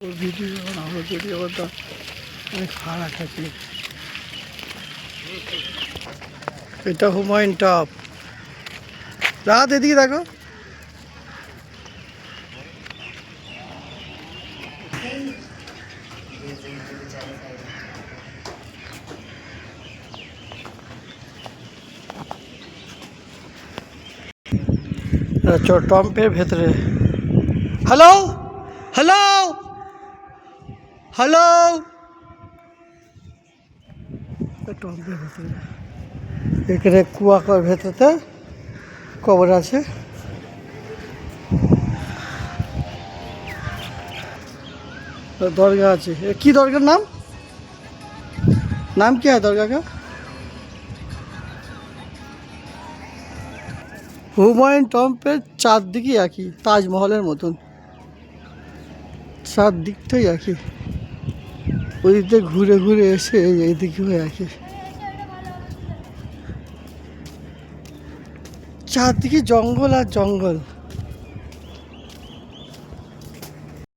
ওর video যখন আমার video করতে অনেক ফারাক আছে। এটা হুমায়ুন টপ। রাত এদিকে দেখো, টম্পের ভেতরে। হ্যালো হ্যালো হ্যালো, টম্পের ভেতরে এখানে কুয়াকার ভেতরে কবর আছে। दरगाह আছে। কি দরগার নাম? नाम क्या है दरगाह का? হুমায়ুন টম্পের চারদিকই একই, তাজমহলের মতন চারদিকটাই একই। ওই দিক দিয়ে ঘুরে ঘুরে এসে এইদিকেও একই, চারদিকে জঙ্গল আর জঙ্গল।